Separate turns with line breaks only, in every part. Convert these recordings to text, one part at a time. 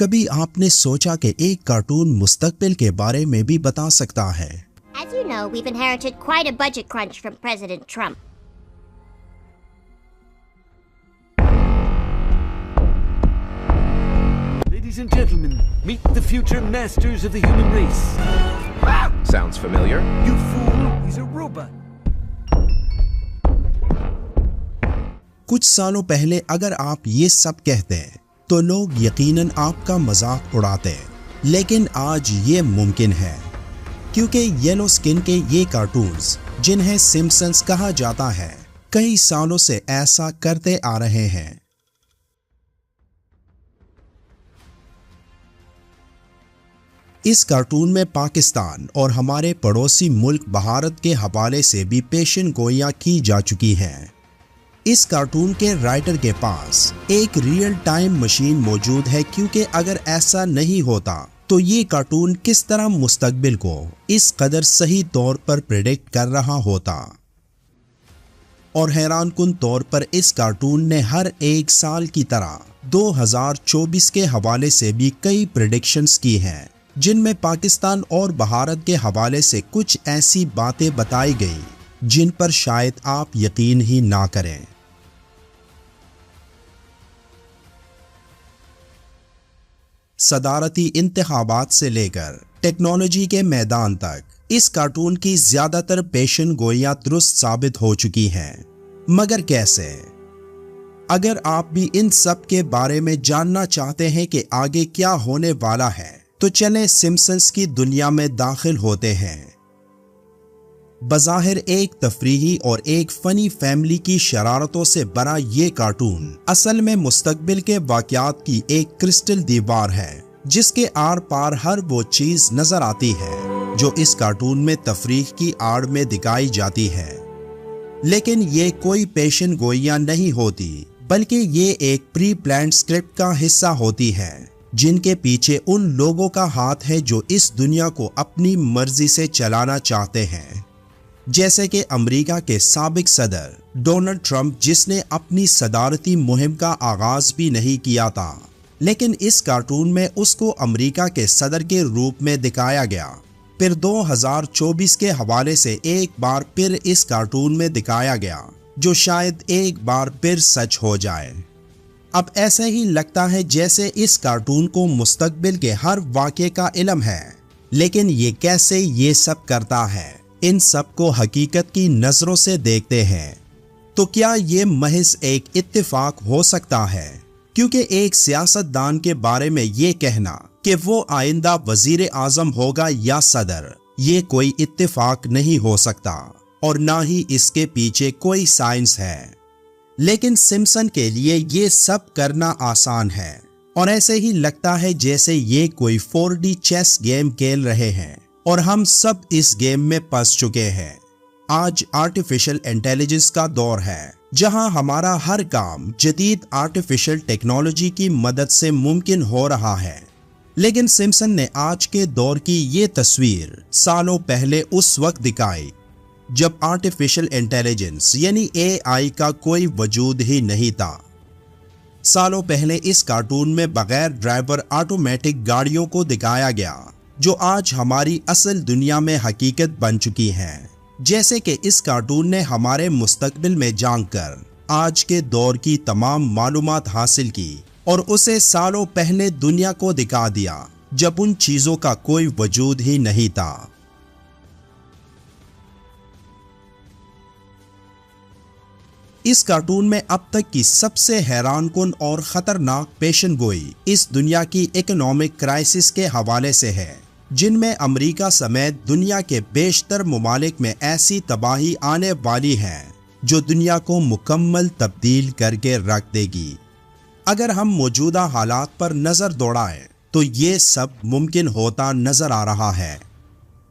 कभी आपने सोचा कि एक कार्टून मुस्तकबिल के बारे में भी बता सकता है?
As you know, we've inherited quite a budget crunch from President Trump.
Ladies and gentlemen, meet the future masters of the human race.
Sounds familiar.
You fool, he's a robot.
कुछ सालों पहले अगर आप ये सब कहते हैं तो लोग यकीनन आपका मजाक उड़ाते, लेकिन आज ये मुमकिन है क्योंकि येलो स्किन के ये कार्टून्स जिन्हें सिम्पसन्स कहा जाता है कई सालों से ऐसा करते आ रहे हैं। इस कार्टून में पाकिस्तान और हमारे पड़ोसी मुल्क भारत के हवाले से भी पेशन गोइयां की जा चुकी हैं। इस कार्टून के राइटर के पास एक रियल टाइम मशीन मौजूद है क्योंकि अगर ऐसा नहीं होता तो ये कार्टून किस तरह मुस्तकबिल को इस कदर सही तौर पर प्रेडिक्ट कर रहा होता। और हैरानकुन तौर पर इस कार्टून ने हर एक साल की तरह 2024 के हवाले से भी कई प्रेडिक्शंस की हैं, जिनमें पाकिस्तान और भारत के हवाले से कुछ ऐसी बातें बताई गई जिन पर शायद आप यकीन ही ना करें। सदारती इंतखाबात से लेकर टेक्नोलॉजी के मैदान तक इस कार्टून की ज्यादातर पेशन गोइयां दुरुस्त साबित हो चुकी हैं। मगर कैसे? अगर आप भी इन सब के बारे में जानना चाहते हैं कि आगे क्या होने वाला है तो चलें सिम्पसन्स की दुनिया में दाखिल होते हैं। बज़ाहिर एक तफरीही और एक फनी फैमिली की शरारतों से बना ये कार्टून असल में मुस्तकबिल के वाक़यात की एक क्रिस्टल दीवार है जिसके आर पार हर वो चीज नजर आती है जो इस कार्टून में तफरीह की आड़ में दिखाई जाती है। लेकिन ये कोई पेशन गोइयां नहीं होती, बल्कि ये एक प्री प्लान्ड स्क्रिप्ट का हिस्सा होती है जिनके पीछे उन लोगों का हाथ है जो इस दुनिया को अपनी मर्जी से चलाना चाहते हैं। जैसे कि अमेरिका के साबिक सदर डोनाल्ड ट्रंप, जिसने अपनी सदारती मुहिम का आगाज भी नहीं किया था, लेकिन इस कार्टून में उसको अमेरिका के सदर के रूप में दिखाया गया। फिर 2024 के हवाले से एक बार फिर इस कार्टून में दिखाया गया जो शायद एक बार फिर सच हो जाए। अब ऐसे ही लगता है जैसे इस कार्टून को मुस्तकबिल के हर वाक़े का इल्म है, लेकिन ये कैसे ये सब करता है, इन सब को हकीकत की नजरों से देखते हैं तो क्या ये महज एक इत्तेफाक हो सकता है? क्योंकि एक सियासतदान के बारे में ये कहना कि वो आइंदा वजीर आजम होगा या सदर, ये कोई इत्तेफाक नहीं हो सकता और ना ही इसके पीछे कोई साइंस है। लेकिन सिम्पसन के लिए ये सब करना आसान है और ऐसे ही लगता है जैसे ये कोई 4D चेस गेम खेल रहे हैं और हम सब इस गेम में फंस चुके हैं। आज आर्टिफिशियल इंटेलिजेंस का दौर है जहां हमारा हर काम जदीद आर्टिफिशियल टेक्नोलॉजी की मदद से मुमकिन हो रहा है। लेकिन सिम्पसन ने आज के दौर की ये तस्वीर सालों पहले उस वक्त दिखाई जब आर्टिफिशियल इंटेलिजेंस यानी AI का कोई वजूद ही नहीं था। सालों पहले इस कार्टून में बगैर ड्राइवर ऑटोमेटिक गाड़ियों को दिखाया गया जो आज हमारी असल दुनिया में हकीकत बन चुकी हैं। जैसे कि इस कार्टून ने हमारे मुस्तकबिल में जानकर आज के दौर की तमाम मालूमात हासिल की और उसे सालों पहले दुनिया को दिखा दिया जब उन चीजों का कोई वजूद ही नहीं था। इस कार्टून में अब तक की सबसे हैरानकुन और खतरनाक पेशन गोई इस दुनिया की इकोनॉमिक क्राइसिस के हवाले से है, जिनमें अमेरिका समेत दुनिया के बेशतर ममालिक में ऐसी तबाही आने वाली है जो दुनिया को मुकम्मल तब्दील करके रख देगी। अगर हम मौजूदा हालात पर नजर दौड़ाएं तो ये सब मुमकिन होता नजर आ रहा है।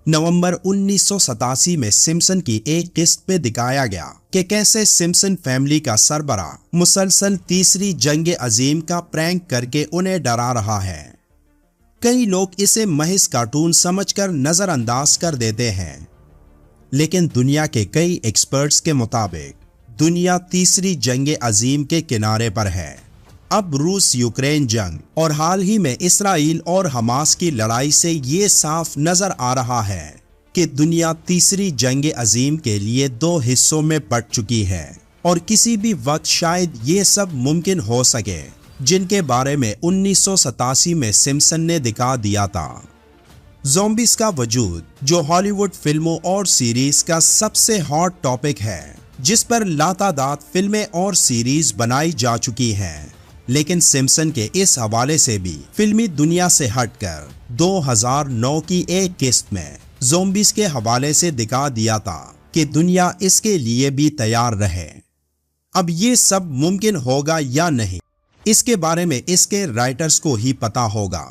नवंबर 1987 में सिम्पसन की एक किस्त पे दिखाया गया कि कैसे सिम्पसन फैमिली का सरबरा मुसलसल तीसरी जंग अजीम का प्रैंक करके उन्हें डरा रहा है। कई लोग इसे महज कार्टून समझकर नजरअंदाज कर देते हैं, लेकिन दुनिया के कई एक्सपर्ट्स के मुताबिक दुनिया तीसरी जंग अजीम के किनारे पर है अब रूस यूक्रेन जंग और हाल ही में इसराइल और हमास की लड़ाई से ये साफ नजर आ रहा है कि दुनिया तीसरी जंग अजीम के लिए 2 हिस्सों में बंट चुकी है और किसी भी वक्त शायद ये सब मुमकिन हो सके, जिनके बारे में 1987 में सिम्पसन ने दिखा दिया था। ज़ॉम्बीज़ का वजूद, जो हॉलीवुड फिल्मों और सीरीज का सबसे हॉट टॉपिक है, जिस पर लातादाद फिल्में और सीरीज बनाई जा चुकी हैं, लेकिन सिम्पसन के इस हवाले से भी फिल्मी दुनिया से हटकर 2009 की एक किस्त में ज़ॉम्बीज़ के हवाले से दिखा दिया था कि दुनिया इसके लिए भी तैयार रहे। अब ये सब मुमकिन होगा या नहीं, इसके बारे में इसके राइटर्स को ही पता होगा।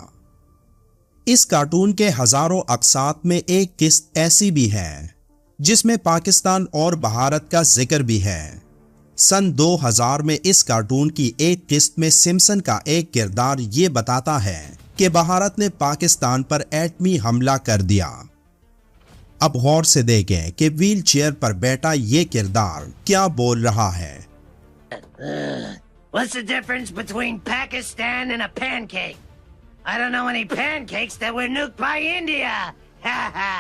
इस कार्टून के हजारों अक़सात में एक किस्त ऐसी भी है जिसमें पाकिस्तान और भारत का जिक्र भी है। सन 2000 में इस कार्टून की एक किस्त में सिम्पसन का एक किरदार ये बताता है कि भारत ने पाकिस्तान पर एटमी हमला कर दिया। अब गौर से देखें कि व्हील चेयर पर बैठा ये किरदार क्या बोल रहा है।
What's the difference between Pakistan and a pancake? I don't know any pancakes that were nuked by India. Ha ha.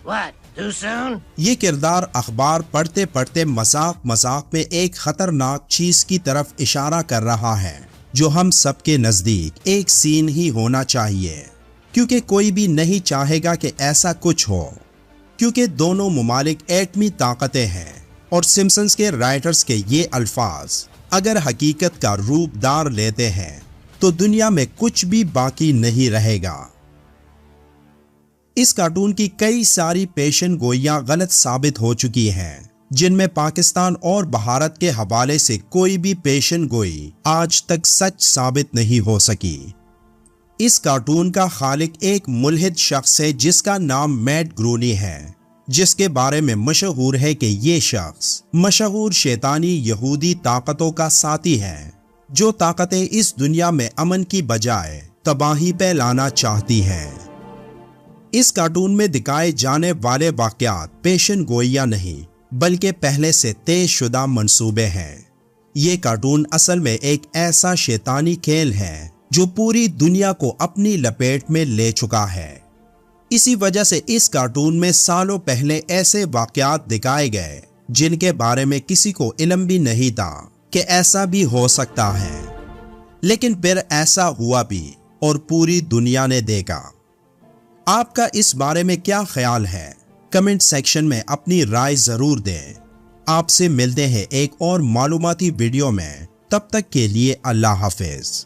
What? Too soon?
ये किरदार अखबार पढ़ते पढ़ते मजाक में एक खतरनाक चीज की तरफ इशारा कर रहा है, जो हम सबके नजदीक एक सीन ही होना चाहिए, क्योंकि कोई भी नहीं चाहेगा कि ऐसा कुछ हो, क्योंकि दोनों मुमालिक एटमी ताकतें हैं और सिम्पसन्स के राइटर्स के ये अल्फाज अगर हकीकत का रूप धार लेते हैं तो दुनिया में कुछ भी बाकी नहीं रहेगा। इस कार्टून की कई सारी पेशन गोइयां गलत साबित हो चुकी हैं, जिनमें पाकिस्तान और भारत के हवाले से कोई भी पेशन गोई आज तक सच साबित नहीं हो सकी। इस कार्टून का खालिक एक मुल्हिद शख्स है जिसका नाम मैट ग्रोनी है, जिसके बारे में मशहूर है कि ये शख्स मशहूर शैतानी यहूदी ताकतों का साथी है, जो ताकतें इस दुनिया में अमन की बजाय तबाही फैलाना चाहती हैं। इस कार्टून में दिखाए जाने वाले वाक़यात पेशन गोइयां नहीं, बल्कि पहले से तय शुदा मंसूबे हैं। ये कार्टून असल में एक ऐसा शैतानी खेल है जो पूरी दुनिया को अपनी लपेट में ले चुका है। इसी वजह से इस कार्टून में सालों पहले ऐसे वाक़यात दिखाए गए जिनके बारे में किसी को इल्म भी नहीं था कि ऐसा भी हो सकता है, लेकिन फिर ऐसा हुआ भी और पूरी दुनिया ने देखा। आपका इस बारे में क्या ख्याल है? कमेंट सेक्शन में अपनी राय जरूर दें। आपसे मिलते हैं एक और मालूमाती वीडियो में, तब तक के लिए अल्लाह हाफिज।